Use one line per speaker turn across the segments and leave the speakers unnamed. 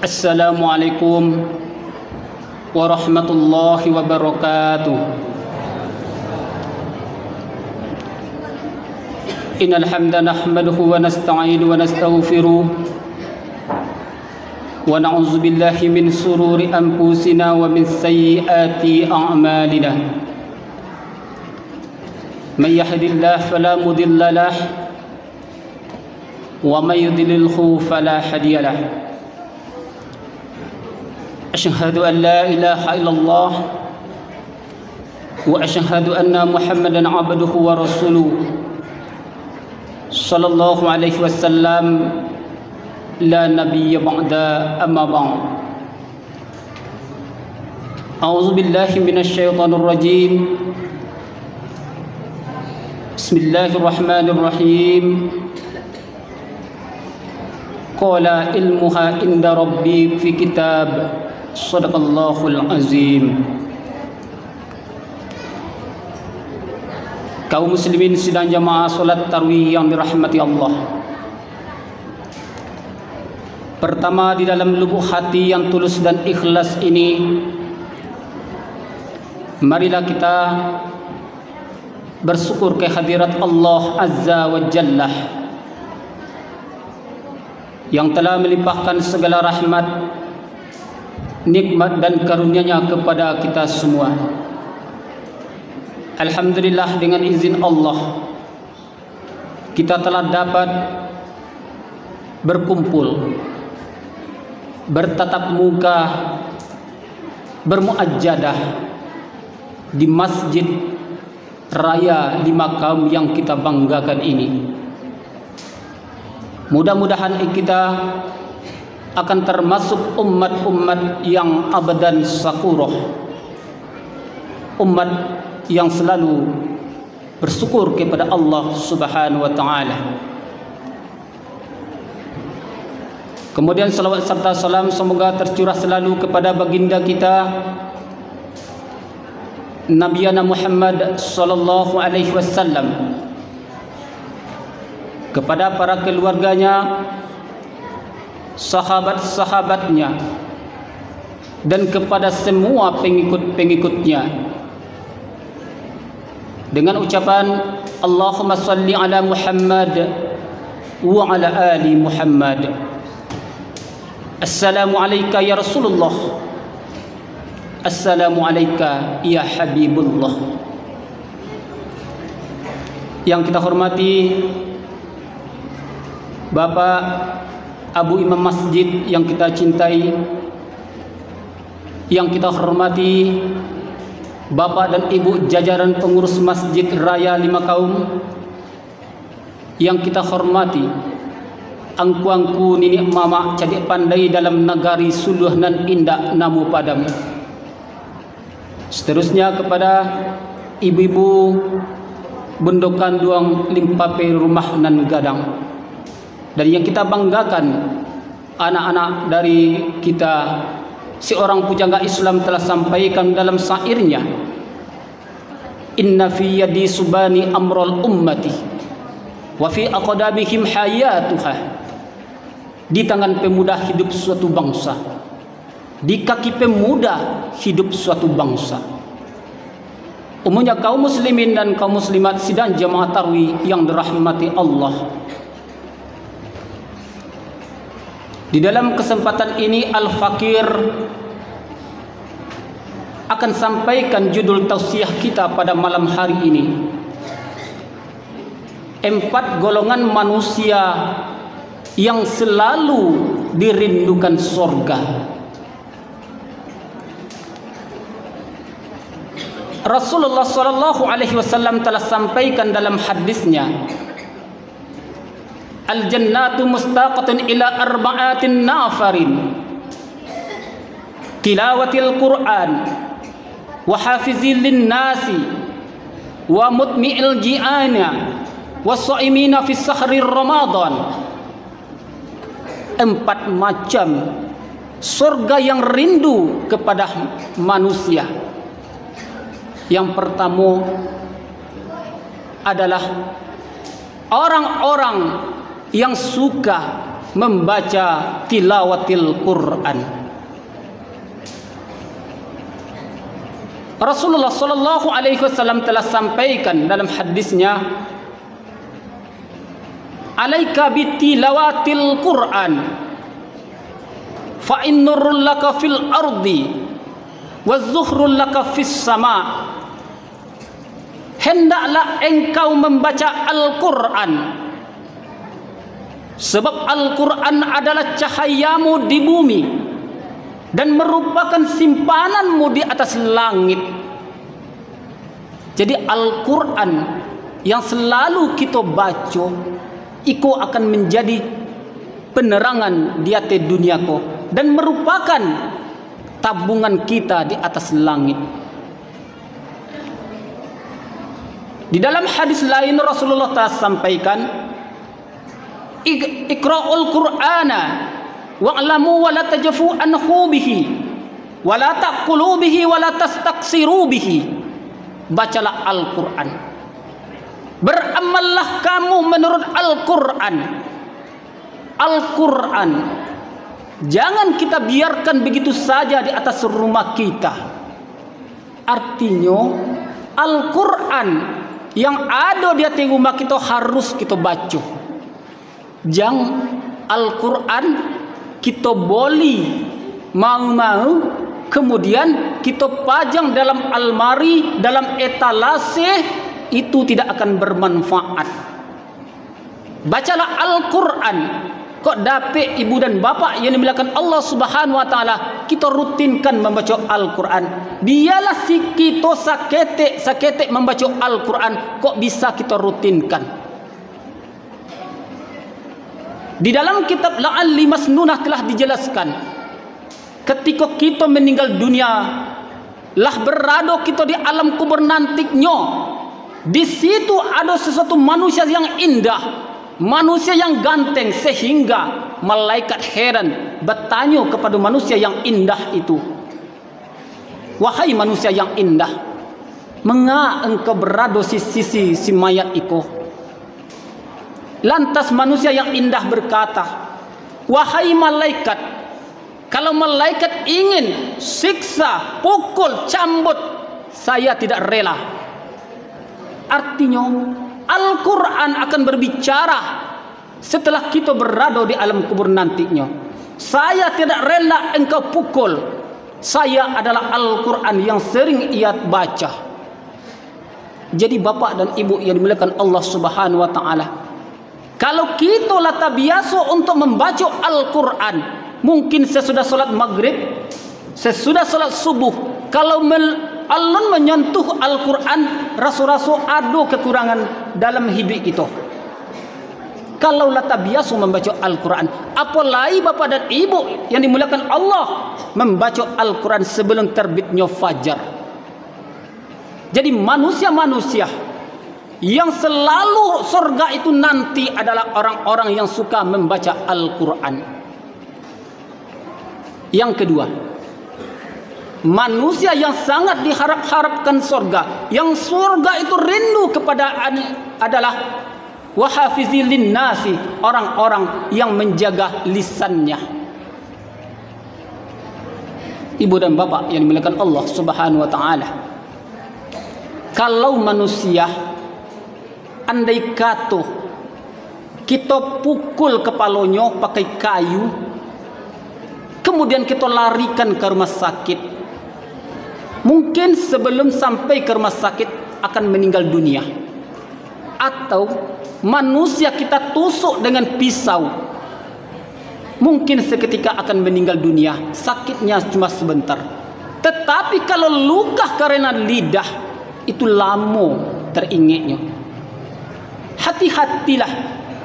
Assalamualaikum warahmatullahi wabarakatuh. Innal hamda nahmaduhu wa nasta'inuhu wa nastaghfiruh wa na'udzu billahi min shururi anfusina wa min sayyiati a'malina. May yahdihillahu fala mudilla lahu wa may yudlilhu fala hadiya lahu. Asyhadu an la ilaha illallah wa asyhadu anna Muhammadan abduhu wa rasuluh sallallahu alaihi wasallam la nabiyya ba'da amma ba'd. A'udzu billahi minasy syaithanir rajim. Bismillahirrahmanirrahim. Qala ilmuha inda rabbi fi kitab. Shadaqallahul azim. Kaum muslimin sidang jamaah salat tarawih yang dirahmati Allah. Pertama, di dalam lubuk hati yang tulus dan ikhlas ini, marilah kita bersyukur kehadirat Allah Azza wa Jalla yang telah melimpahkan segala rahmat, nikmat dan karunia-Nya kepada kita semua. Alhamdulillah, dengan izin Allah kita telah dapat berkumpul, bertatap muka, bermuajjadah di Masjid Raya di Makam yang kita banggakan ini. Mudah-mudahan kita akan termasuk umat-umat yang abadan syakurah, umat yang selalu bersyukur kepada Allah Subhanahu wa taala. Kemudian salawat serta salam semoga tercurah selalu kepada baginda kita Nabi Muhammad sallallahu alaihi wasallam, kepada para keluarganya, sahabat-sahabatnya, dan kepada semua pengikut-pengikutnya, dengan ucapan Allahumma salli ala Muhammad wa ala ali Muhammad. Assalamu alayka ya Rasulullah, assalamu alayka ya Habibullah. Yang kita hormati Bapak Abu Imam Masjid yang kita cintai, yang kita hormati Bapak dan Ibu jajaran pengurus Masjid Raya Lima Kaum, yang kita hormati angku-angku nenek mama cadik pandai dalam nagari suluh nan indak namu padam. Seterusnya kepada ibu-ibu bendokan duang limpape rumah nan gadang, dan yang kita banggakan anak-anak dari kita. Seorang pujangga Islam telah sampaikan dalam syairnya, inna fi yadi subani amrul ummati wa fi aqdamihim hayatuha. Di tangan pemuda hidup suatu bangsa, di kaki pemuda hidup suatu bangsa. Umumnya kaum muslimin dan kaum muslimat sidang jamaah tarawih yang dirahmati Allah. Di dalam kesempatan ini Al-Fakir akan sampaikan judul tausiah kita pada malam hari ini. 4 golongan manusia yang selalu dirindukan surga. Rasulullah sallallahu alaihi wasallam telah sampaikan dalam hadisnya, al-jannatu mustaqatun ila arba'atin nafarin, tilawatil Qur'an, wa hafizil linnasi, wa mutmi'il ji'ana, wa sha'imina fi sahri Ramadan. 4 macam surga yang rindu kepada manusia. Yang pertama adalah orang-orang yang suka membaca tilawatil Quran. Rasulullah sallallahu alaihi wasallam telah sampaikan dalam hadisnya, "Alaika bitilawatil Quran, fa innurul laka fil ardi wazuhrul laka fis sama." Hendaklah engkau membaca Al-Quran, sebab Al-Quran adalah cahayamu di bumi dan merupakan simpananmu di atas langit. Jadi Al-Quran yang selalu kita baca, itu akan menjadi penerangan di atas dunia ko, dan merupakan tabungan kita di atas langit. Di dalam hadis lain Rasulullah telah sampaikan, "Iqra'ul Qur'ana wa'lamu wa la tajfu anhu bihi wa la taqulu bihi wa la tastaqsiru bihi." Bacalah Al-Quran, beramallah kamu menurut Al-Quran. Al-Quran jangan kita biarkan begitu saja di atas rumah kita. Artinya Al-Quran yang ada di atas rumah kita harus kita baca. Jangan Al-Quran kita boleh mau-mau kemudian kita pajang dalam almari, dalam etalase, itu tidak akan bermanfaat. Bacalah Al-Quran. Kok dapat ibu dan bapak yang dimuliakan Allah Subhanahu wa taala, kita rutinkan membaca Al-Quran. Biarlah si kita saketek membaca Al-Quran, kok bisa kita rutinkan. Di dalam kitab La'alli Masnunah telah dijelaskan, ketika kita meninggal dunia, lah berada kita di alam kubur nantinya. Di situ ada sesuatu manusia yang indah, manusia yang ganteng, sehingga malaikat heran bertanya kepada manusia yang indah itu, "Wahai manusia yang indah, mengapa engkau berada di sisi si mayat itu?" Lantas manusia yang indah berkata, "Wahai malaikat, kalau malaikat ingin siksa, pukul, cambut, saya tidak rela." Artinya Al-Quran akan berbicara setelah kita berada di alam kubur nantinya. "Saya tidak rela engkau pukul. Saya adalah Al-Quran yang sering ia baca." Jadi bapak dan ibu yang dimuliakan Allah Subhanahu wa taala, kalau kita lata biasa untuk membaca Al-Quran, mungkin sesudah salat maghrib, sesudah salat subuh, kalau alun menyentuh Al-Quran, rasa-rasa ada kekurangan dalam hidup kita. Kalau lata biasa membaca Al-Quran, apalagi bapak dan ibu yang dimuliakan Allah, membaca Al-Quran sebelum terbitnya fajar. Jadi manusia-manusia yang selalu surga itu nanti adalah orang-orang yang suka membaca Al-Quran. Yang kedua, manusia yang sangat diharap-harapkan surga, yang surga itu rindu kepada adalah wahafizil linnasi, orang-orang yang menjaga lisannya. Ibu dan bapak yang dimuliakan Allah Subhanahu wa taala, kalau manusia andai kata kita pukul kepalanya pakai kayu, kemudian kita larikan ke rumah sakit, mungkin sebelum sampai ke rumah sakit akan meninggal dunia. Atau manusia kita tusuk dengan pisau, mungkin seketika akan meninggal dunia, sakitnya cuma sebentar. Tetapi kalau luka karena lidah, itu lama teringatnya. Hati-hatilah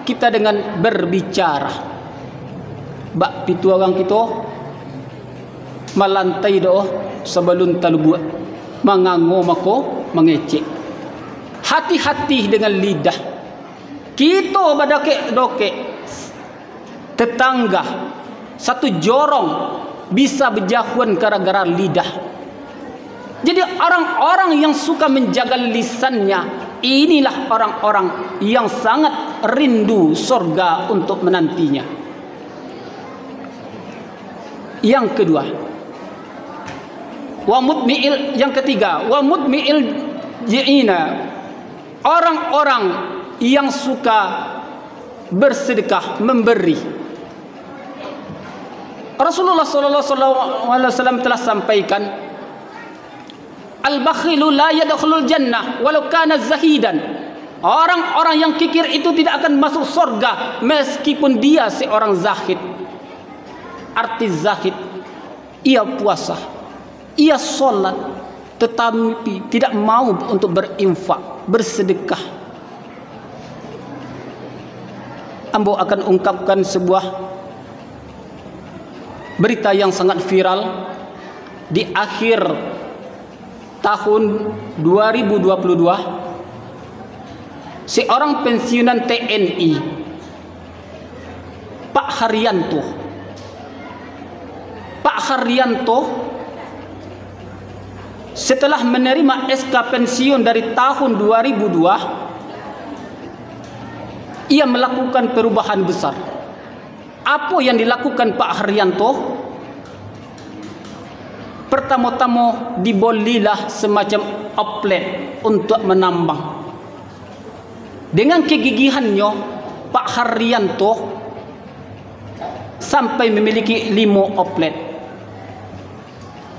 kita dengan berbicara. Bak pitu orang kita malantai doh sebelum talubuat, mangango mako mengecek. Hati-hati dengan lidah. Kita badake-doke tetangga satu jorong bisa berjauhan gara-gara lidah. Jadi orang-orang yang suka menjaga lisannya, inilah orang-orang yang sangat rindu surga untuk menantinya. Yang kedua, yang ketiga, wa mutmi'il ji'ina, orang-orang yang suka bersedekah, memberi. Rasulullah SAW telah sampaikan, al-bakhilu la yadkhulul jannah walau kana zahidan. Orang-orang yang kikir itu tidak akan masuk surga meskipun dia seorang zahid. Arti zahid, ia puasa, ia solat, tetapi tidak mau untuk berinfak, bersedekah. Ambo akan ungkapkan sebuah berita yang sangat viral di akhir tahun 2022. Seorang pensiunan TNI, Pak Haryanto setelah menerima SK pensiun dari tahun 2002, ia melakukan perubahan besar. Apa yang dilakukan Pak Haryanto? Pertama-tama dibolilah semacam outlet untuk menambang. Dengan kegigihannya, Pak Haryanto sampai memiliki 5 outlet.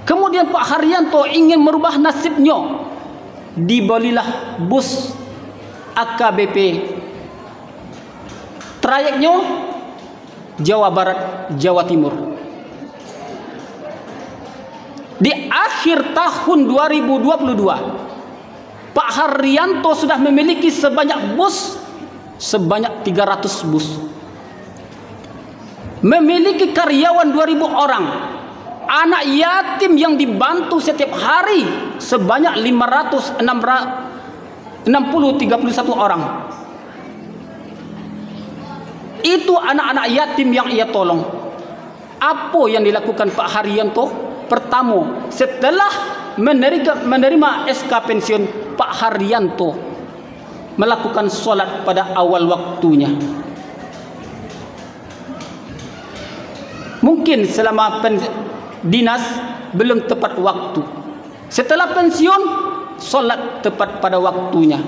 Kemudian Pak Haryanto ingin merubah nasibnya. Dibolilah bus AKBP. Trayeknya Jawa Barat, Jawa Timur. Di akhir tahun 2022, Pak Haryanto sudah memiliki sebanyak 300 bus. Memiliki karyawan 2.000 orang. Anak yatim yang dibantu setiap hari sebanyak 31 orang. Itu anak-anak yatim yang ia tolong. Apa yang dilakukan Pak Haryanto? Pertama, setelah menerima SK pensiun, Pak Haryanto melakukan solat pada awal waktunya. Mungkin selama dinas belum tepat waktu. Setelah pensiun, solat tepat pada waktunya.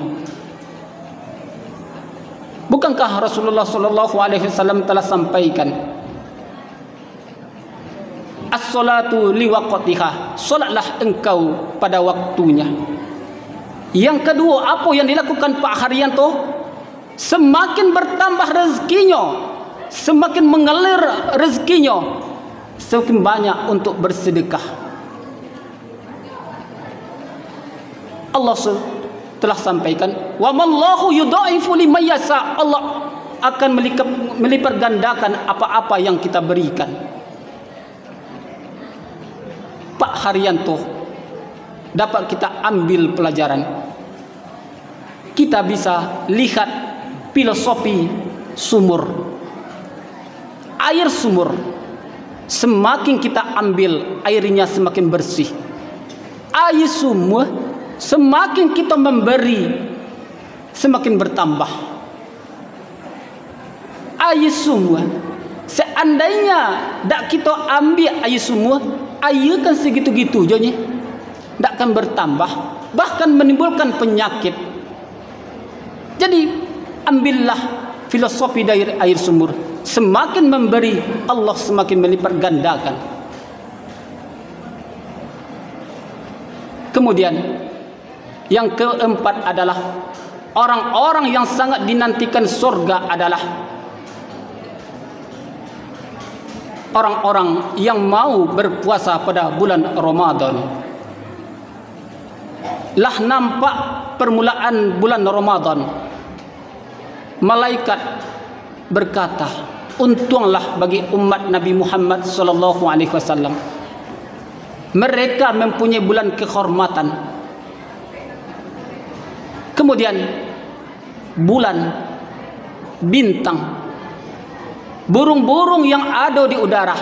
Bukankah Rasulullah SAW telah sampaikan, as-salatu liwaqtiha, solatlah engkau pada waktunya. Yang kedua, apa yang dilakukan Pak Haryanto? Semakin bertambah rezekinya, semakin mengalir rezekinya, semakin banyak untuk bersedekah. Allah telah sampaikan, wa mallahu yudha'ifu liman yasha, Allah akan melipat gandakan apa-apa yang kita berikan. Pak Haryanto dapat kita ambil pelajaran. Kita bisa lihat filosofi sumur. Air sumur, semakin kita ambil, airnya semakin bersih. Air sumur, semakin kita memberi, semakin bertambah. Air sumur, seandainya tak kita ambil air sumur, air kan segitu-gitu jadinya, tak akan bertambah, bahkan menimbulkan penyakit. Jadi ambillah filosofi dari air sumur. Semakin memberi, Allah semakin melipat gandakan. Kemudian yang keempat adalah orang-orang yang sangat dinantikan surga adalah orang-orang yang mau berpuasa pada bulan Ramadan. Lah nampak permulaan bulan Ramadan, malaikat berkata, untunglah bagi umat Nabi Muhammad SAW. Mereka mempunyai bulan kehormatan. Kemudian bulan, bintang, burung-burung yang ada di udara,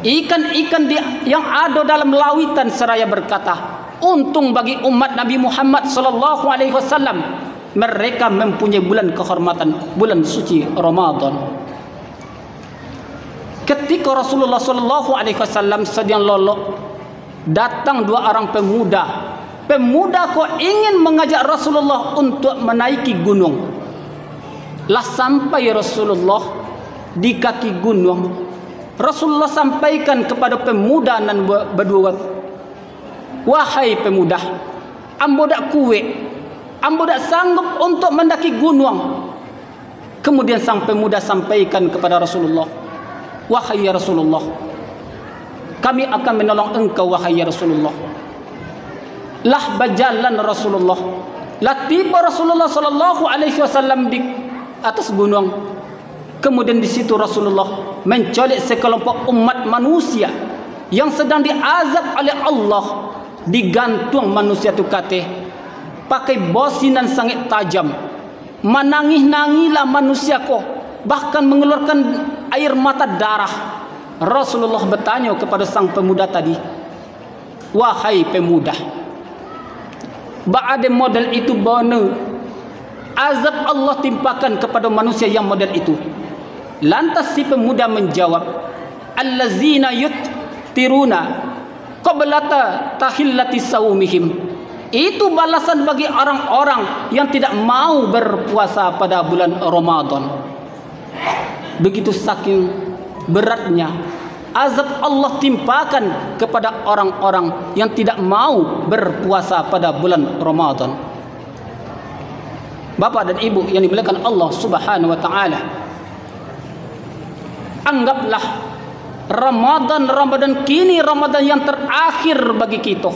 ikan-ikan yang ada dalam lautan seraya berkata, untung bagi umat Nabi Muhammad SAW. Mereka mempunyai bulan kehormatan, bulan suci Ramadan. ketika Rasulullah sallallahu alaihi wasallam sedang lolok, datang dua orang pemuda. Pemuda kok ingin mengajak Rasulullah untuk menaiki gunung. Lah sampai Rasulullah di kaki gunung, Rasulullah sampaikan kepada pemuda nan berdua, wahai pemuda, ambo dak kuat, ambo dak sanggup untuk mendaki gunung. Kemudian sang pemuda sampaikan kepada Rasulullah, wahai ya Rasulullah, kami akan menolong engkau wahai ya Rasulullah. Lah berjalan Rasulullah, lah tiba Rasulullah sallallahu alaihi wasallam di atas gunung. Kemudian di situ Rasulullah mencolek sekelompok umat manusia yang sedang diazab oleh Allah, digantung manusia tu kate pakai bosinan sangat tajam. Menangis-nangilah manusia ko, bahkan mengeluarkan air mata darah. Rasulullah bertanya kepada sang pemuda tadi, wahai pemuda, ba'ade model itu bana azab Allah timpakan kepada manusia yang model itu. Lantas si pemuda menjawab, allazina yuttiruna qablata tahillati saumihim. Itu balasan bagi orang-orang yang tidak mau berpuasa pada bulan Ramadan. Begitu saking beratnya azab Allah timpakan kepada orang-orang yang tidak mau berpuasa pada bulan Ramadan. Bapak dan Ibu yang dimuliakan Allah Subhanahu wa taala, anggaplah Ramadan kini Ramadan yang terakhir bagi kita.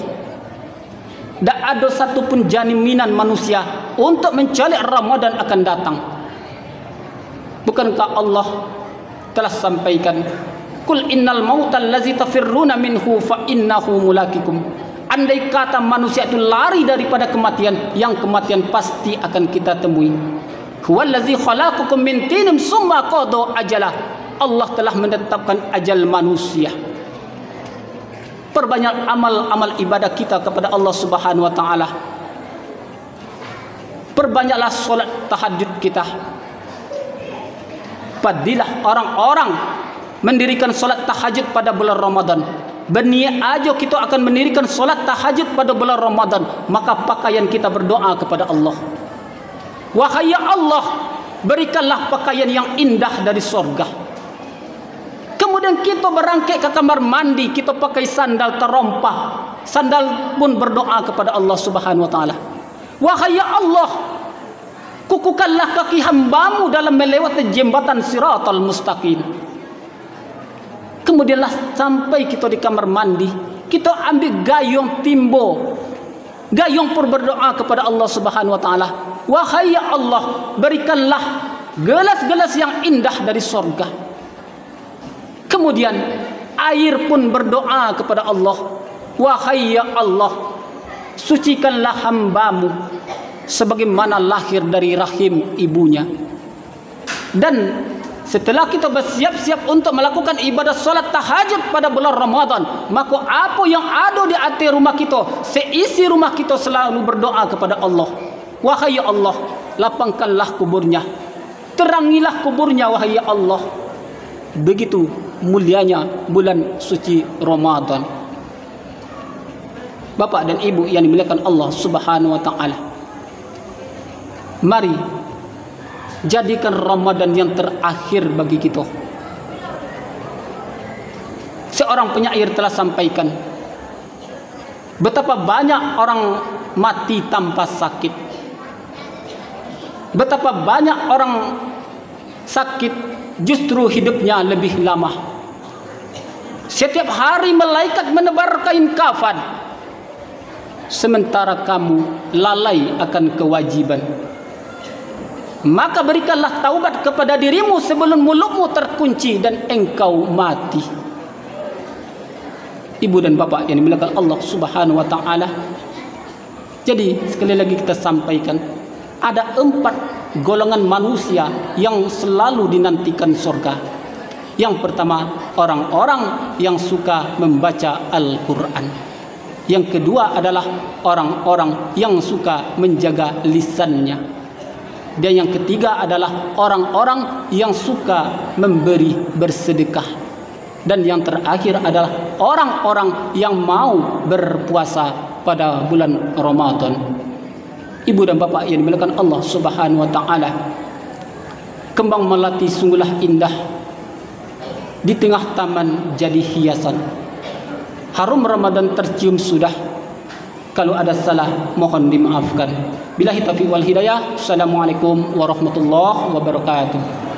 Tak ada satupun jaminan manusia untuk mencolek Ramadan akan datang. Bukankah Allah telah sampaikan, Kul innal mautal ladzi tafirruna minhu fa innahu mulaqikum. Andai kata manusia itu lari daripada kematian, yang kematian pasti akan kita temui. Huwallazi khalaqakum min tinin summa qada ajalah. Allah telah menetapkan ajal manusia. Perbanyak amal-amal ibadah kita kepada Allah Subhanahu wa taala. Perbanyaklah solat tahajud kita. Padilah orang-orang mendirikan solat tahajud pada bulan Ramadan. Berniat aja kita akan mendirikan solat tahajud pada bulan Ramadan, maka pakaian kita berdoa kepada Allah, wahai ya Allah, berikanlah pakaian yang indah dari sorga. Kemudian kita berangkat ke kamar mandi, kita pakai sandal terompah, sandal pun berdoa kepada Allah Subhanahu wa taala, wahai ya Allah, kukukanlah kaki hambamu dalam melewati jembatan siratal mustaqim. Kemudianlah sampai kita di kamar mandi, kita ambil gayung timbo, gayung pun berdoa kepada Allah Subhanahu wa taala, wahai ya Allah, berikanlah gelas-gelas yang indah dari sorga. Kemudian air pun berdoa kepada Allah, wahai ya Allah, sucikanlah hambamu sebagaimana lahir dari rahim ibunya. Dan setelah kita bersiap-siap untuk melakukan ibadah solat tahajud pada bulan Ramadan, maka apa yang ada di atas rumah kita, seisi rumah kita selalu berdoa kepada Allah, wahai ya Allah, lapangkanlah kuburnya, terangilah kuburnya wahai ya Allah. Begitu mulianya bulan suci Ramadan. Bapak dan Ibu yang dimuliakan Allah Subhanahu wa taala, mari jadikan Ramadan yang terakhir bagi kita. Seorang penyair telah sampaikan betapa banyak orang mati tanpa sakit, betapa banyak orang sakit justru hidupnya lebih lama. Setiap hari malaikat menebar kain kafan, sementara kamu lalai akan kewajiban. Maka berikanlah taubat kepada dirimu sebelum mulutmu terkunci dan engkau mati. Ibu dan bapak yang dimuliakan Allah Subhanahu wa taala, jadi sekali lagi kita sampaikan, ada 4 golongan manusia yang selalu dinantikan surga. Yang pertama, orang-orang yang suka membaca Al-Quran. Yang kedua adalah orang-orang yang suka menjaga lisannya. Dan yang ketiga adalah orang-orang yang suka memberi bersedekah. Dan yang terakhir adalah orang-orang yang mau berpuasa pada bulan Ramadan. Ibu dan bapak yang dimuliakan Allah Subhanahu wa taala, kembang melati sungguhlah indah, di tengah taman jadi hiasan. Harum Ramadan tercium sudah, kalau ada salah mohon dimaafkan. Billahi taufiq wal hidayah. Assalamualaikum warahmatullahi wabarakatuh.